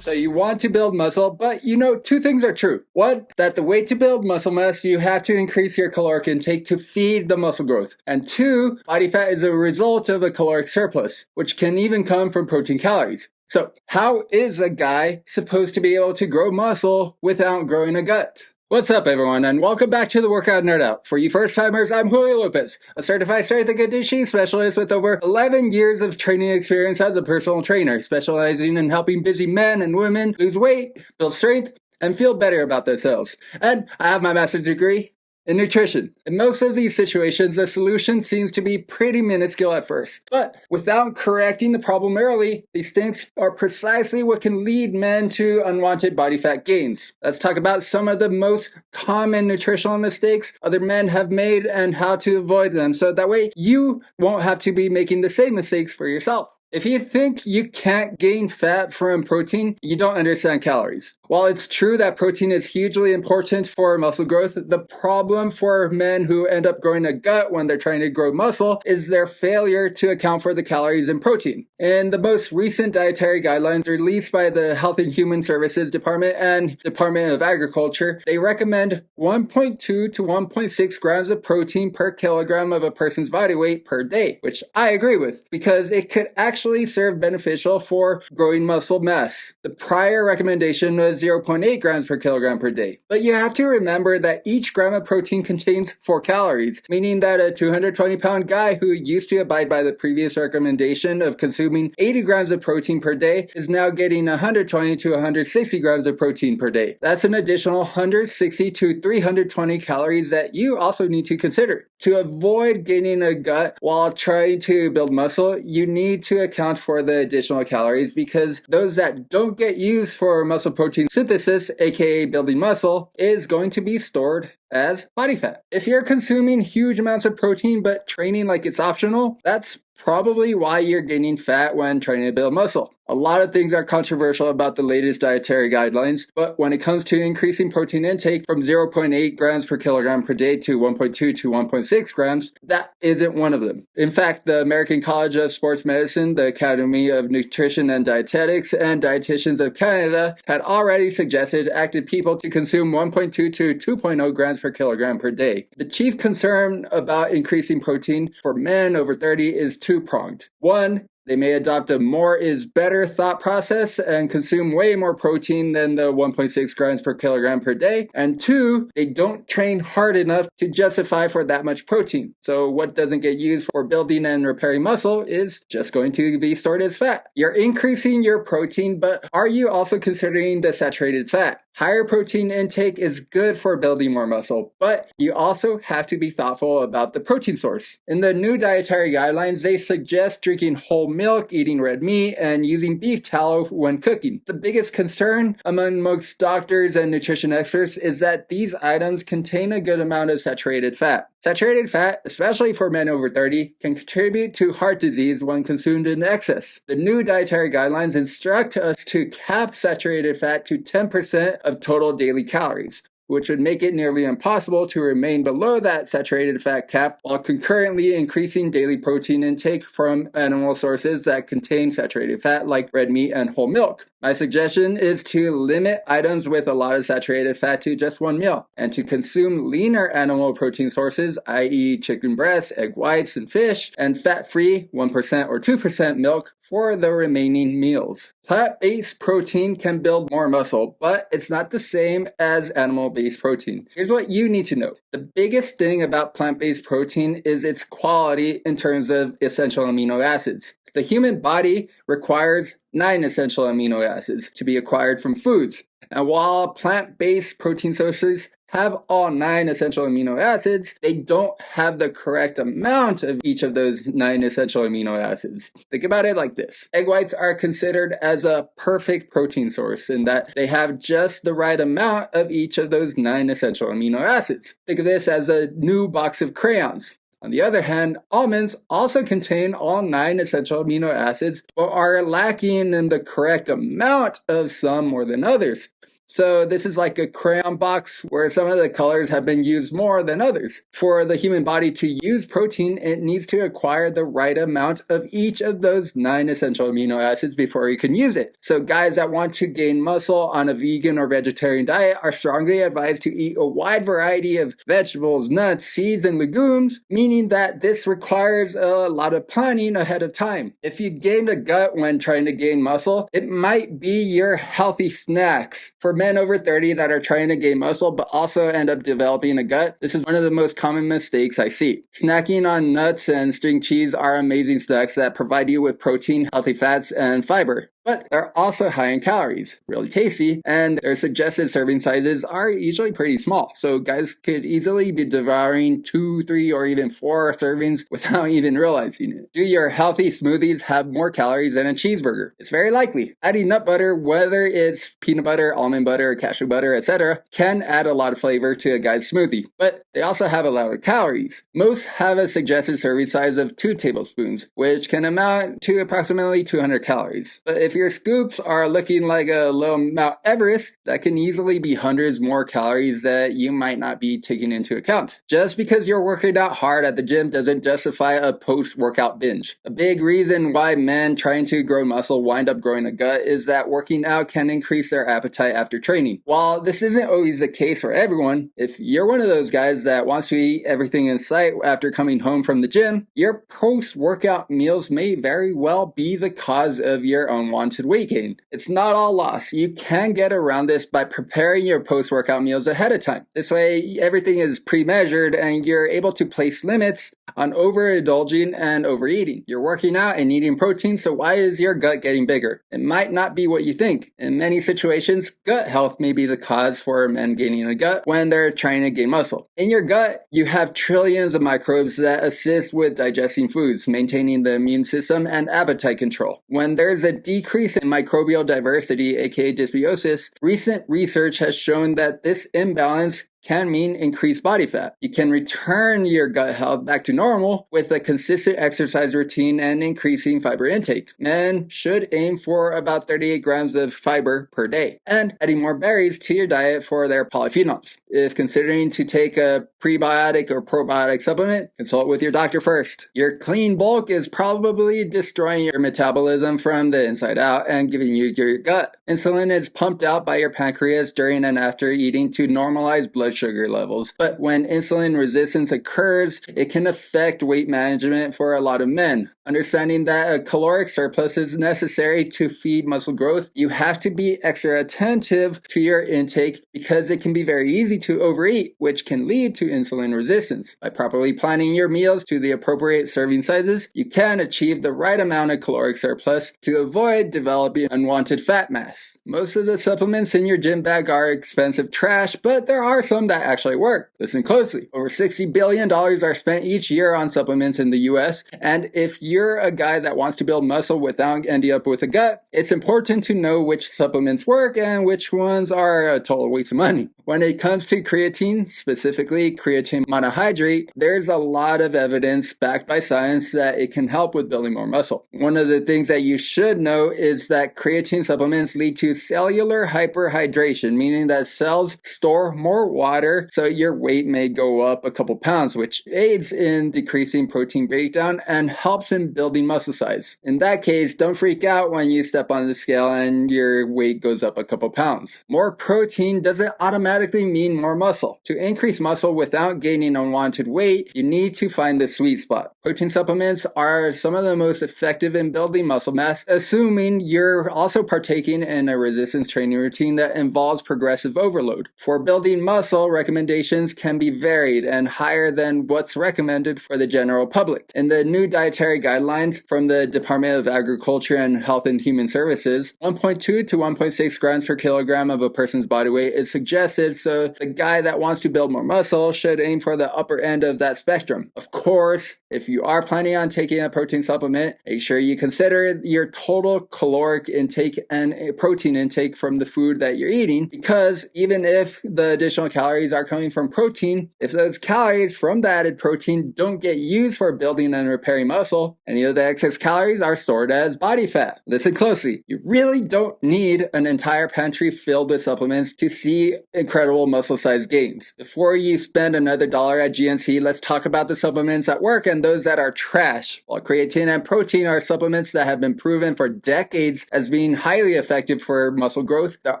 So you want to build muscle, but you know, two things are true. One, that the way to build muscle mass, you have to increase your caloric intake to feed the muscle growth. And two, body fat is a result of a caloric surplus, which can even come from protein calories. So how is a guy supposed to be able to grow muscle without growing a gut? What's up, everyone, and welcome back to the Workout Nerd Out. For you first-timers, I'm Julio Lopez, a certified strength and conditioning specialist with over 11 years of training experience as a personal trainer, specializing in helping busy men and women lose weight, build strength, and feel better about themselves. And I have my master's degree in nutrition. In most of these situations, the solution seems to be pretty minuscule at first. But without correcting the problem early, these things are precisely what can lead men to unwanted body fat gains. Let's talk about some of the most common nutritional mistakes other men have made and how to avoid them, so that way you won't have to be making the same mistakes for yourself. If you think you can't gain fat from protein, you don't understand calories. While it's true that protein is hugely important for muscle growth, the problem for men who end up growing a gut when they're trying to grow muscle is their failure to account for the calories in protein. In the most recent dietary guidelines released by the Health and Human Services Department and Department of Agriculture, they recommend 1.2 to 1.6 grams of protein per kilogram of a person's body weight per day, which I agree with because it could actually serve beneficial for growing muscle mass. The prior recommendation was 0.8 grams per kilogram per day. But you have to remember that each gram of protein contains 4 calories, meaning that a 220-pound guy who used to abide by the previous recommendation of consuming 80 grams of protein per day is now getting 120 to 160 grams of protein per day. That's an additional 160 to 320 calories that you also need to consider. To avoid gaining a gut while trying to build muscle, you need to account for the additional calories because those that don't get used for muscle protein synthesis, aka building muscle, is going to be stored as body fat. If you're consuming huge amounts of protein but training like it's optional, that's probably why you're gaining fat when trying to build muscle. A lot of things are controversial about the latest dietary guidelines, but when it comes to increasing protein intake from 0.8 grams per kilogram per day to 1.2 to 1.6 grams, that isn't one of them. In fact, the American College of Sports Medicine, the Academy of Nutrition and Dietetics, and Dietitians of Canada had already suggested active people to consume 1.2 to 2.0 grams per kilogram per day. The chief concern about increasing protein for men over 30 is two-pronged. One, they may adopt a more is better thought process and consume way more protein than the 1.6 grams per kilogram per day. And two, they don't train hard enough to justify for that much protein. So what doesn't get used for building and repairing muscle is just going to be stored as fat. You're increasing your protein, but are you also considering the saturated fat? Higher protein intake is good for building more muscle, but you also have to be thoughtful about the protein source. In the new dietary guidelines, they suggest drinking whole milk, eating red meat, and using beef tallow when cooking. The biggest concern among most doctors and nutrition experts is that these items contain a good amount of saturated fat. Saturated fat, especially for men over 30, can contribute to heart disease when consumed in excess. The new dietary guidelines instruct us to cap saturated fat to 10% of total daily calories, which would make it nearly impossible to remain below that saturated fat cap while concurrently increasing daily protein intake from animal sources that contain saturated fat like red meat and whole milk. My suggestion is to limit items with a lot of saturated fat to just one meal, and to consume leaner animal protein sources, i.e. chicken breasts, egg whites, and fish, and fat-free 1% or 2% milk for the remaining meals. Plant-based protein can build more muscle, but it's not the same as animal-based protein. Here's what you need to know. The biggest thing about plant-based protein is its quality in terms of essential amino acids. The human body requires 9 essential amino acids to be acquired from foods. And while plant-based protein sources have all 9 essential amino acids, they don't have the correct amount of each of those 9 essential amino acids. Think about it like this. Egg whites are considered as a perfect protein source in that they have just the right amount of each of those 9 essential amino acids. Think of this as a new box of crayons. On the other hand, almonds also contain all 9 essential amino acids, but are lacking in the correct amount of some more than others. So this is like a crayon box where some of the colors have been used more than others. For the human body to use protein, it needs to acquire the right amount of each of those 9 essential amino acids before you can use it. So guys that want to gain muscle on a vegan or vegetarian diet are strongly advised to eat a wide variety of vegetables, nuts, seeds, and legumes, meaning that this requires a lot of planning ahead of time. If you gained a gut when trying to gain muscle, it might be your healthy snacks. For men over 30 that are trying to gain muscle but also end up developing a gut, this is one of the most common mistakes I see. Snacking on nuts and string cheese are amazing snacks that provide you with protein, healthy fats, and fiber. But they're also high in calories, really tasty, and their suggested serving sizes are usually pretty small. So guys could easily be devouring 2, 3, or even 4 servings without even realizing it. Do your healthy smoothies have more calories than a cheeseburger? It's very likely. Adding nut butter, whether it's peanut butter, almond butter, cashew butter, etc., can add a lot of flavor to a guy's smoothie, but they also have a lot of calories. Most have a suggested serving size of 2 tablespoons, which can amount to approximately 200 calories. But if your scoops are looking like a little Mount Everest, that can easily be hundreds more calories that you might not be taking into account. Just because you're working out hard at the gym doesn't justify a post-workout binge. A big reason why men trying to grow muscle wind up growing a gut is that working out can increase their appetite after training. While this isn't always the case for everyone, if you're one of those guys that wants to eat everything in sight after coming home from the gym, your post-workout meals may very well be the cause of your unwanted weight gain. It's not all lost. You can get around this by preparing your post-workout meals ahead of time. This way, everything is pre-measured and you're able to place limits on overindulging and overeating. You're working out and eating protein, so why is your gut getting bigger? It might not be what you think. In many situations, gut health may be the cause for men gaining a gut when they're trying to gain muscle. In your gut, you have trillions of microbes that assist with digesting foods, maintaining the immune system, and appetite control. When there's a decrease in microbial diversity, aka dysbiosis, recent research has shown that this imbalance can mean increased body fat. You can return your gut health back to normal with a consistent exercise routine and increasing fiber intake. Men should aim for about 38 grams of fiber per day and adding more berries to your diet for their polyphenols. If considering to take a prebiotic or probiotic supplement, consult with your doctor first. Your clean bulk is probably destroying your metabolism from the inside out and giving you your gut. Insulin is pumped out by your pancreas during and after eating to normalize blood sugar levels. But when insulin resistance occurs, it can affect weight management for a lot of men. Understanding that a caloric surplus is necessary to feed muscle growth, you have to be extra attentive to your intake because it can be very easy to overeat, which can lead to insulin resistance. By properly planning your meals to the appropriate serving sizes, you can achieve the right amount of caloric surplus to avoid developing unwanted fat mass. Most of the supplements in your gym bag are expensive trash, but there are some that actually work. Listen closely. Over $60 billion are spent each year on supplements in the US, and if you're a guy that wants to build muscle without ending up with a gut, it's important to know which supplements work and which ones are a total waste of money. When it comes to creatine, specifically creatine monohydrate, there's a lot of evidence backed by science that it can help with building more muscle. One of the things that you should know is that creatine supplements lead to cellular hyperhydration, meaning that cells store more water, so your weight may go up a couple pounds, which aids in decreasing protein breakdown and helps in building muscle size. In that case, don't freak out when you step on the scale and your weight goes up a couple pounds. More protein doesn't automatically mean more muscle. To increase muscle without gaining unwanted weight, you need to find the sweet spot. Protein supplements are some of the most effective in building muscle mass, assuming you're also partaking in a resistance training routine that involves progressive overload. For building muscle, recommendations can be varied and higher than what's recommended for the general public. In the new dietary guidelines from the Department of Agriculture and Health and Human Services, 1.2 to 1.6 grams per kilogram of a person's body weight is suggested unwanted, so the guy that wants to build more muscle should aim for the upper end of that spectrum. Of course, if you are planning on taking a protein supplement, make sure you consider your total caloric intake and protein intake from the food that you're eating, because even if the additional calories are coming from protein, if those calories from the added protein don't get used for building and repairing muscle, any of the excess calories are stored as body fat. Listen closely. You really don't need an entire pantry filled with supplements to see incredible muscle size gains. Before you spend another dollar at GNC, let's talk about the supplements that work and those that are trash. While creatine and protein are supplements that have been proven for decades as being highly effective for muscle growth, there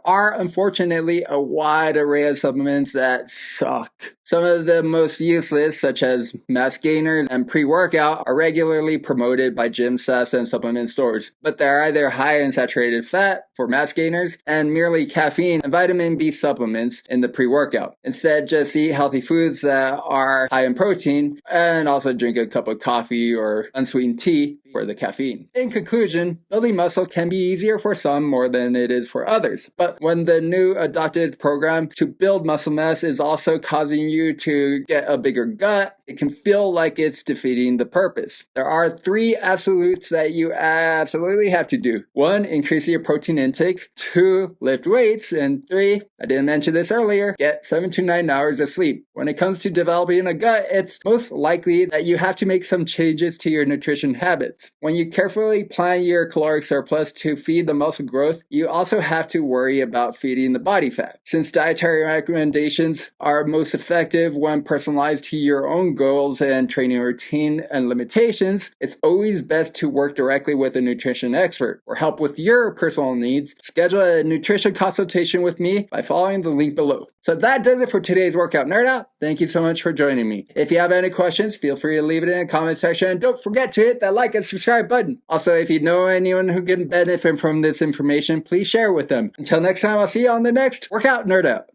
are unfortunately a wide array of supplements that suck. Some of the most useless, such as mass gainers and pre-workout, are regularly promoted by gym staffs and supplement stores, but they're either high in saturated fat for mass gainers and merely caffeine and vitamin B supplements in the pre-workout. Instead, just eat healthy foods that are high in protein and also drink a cup of coffee or unsweetened tea for the caffeine. In conclusion, building muscle can be easier for some more than it is for others. But when the new adopted program to build muscle mass is also causing you to get a bigger gut, it can feel like it's defeating the purpose. There are 3 absolutes that you absolutely have to do. 1, increase your protein intake. 2, lift weights. And 3, I didn't mention this earlier, get 7 to 9 hours of sleep. When it comes to developing a gut, it's most likely that you have to make some changes to your nutrition habits. When you carefully plan your caloric surplus to feed the muscle growth, you also have to worry about feeding the body fat. Since dietary recommendations are most effective when personalized to your own goals and training routine and limitations, it's always best to work directly with a nutrition expert. For help with your personal needs, schedule a nutrition consultation with me by following the link below. So that does it for today's Workout Nerd Out. Thank you so much for joining me. If you have any questions, feel free to leave it in the comment section, and don't forget to hit that like and subscribe button. Also, if you know anyone who can benefit from this information, please share it with them. Until next time, I'll see you on the next Workout Nerd Out.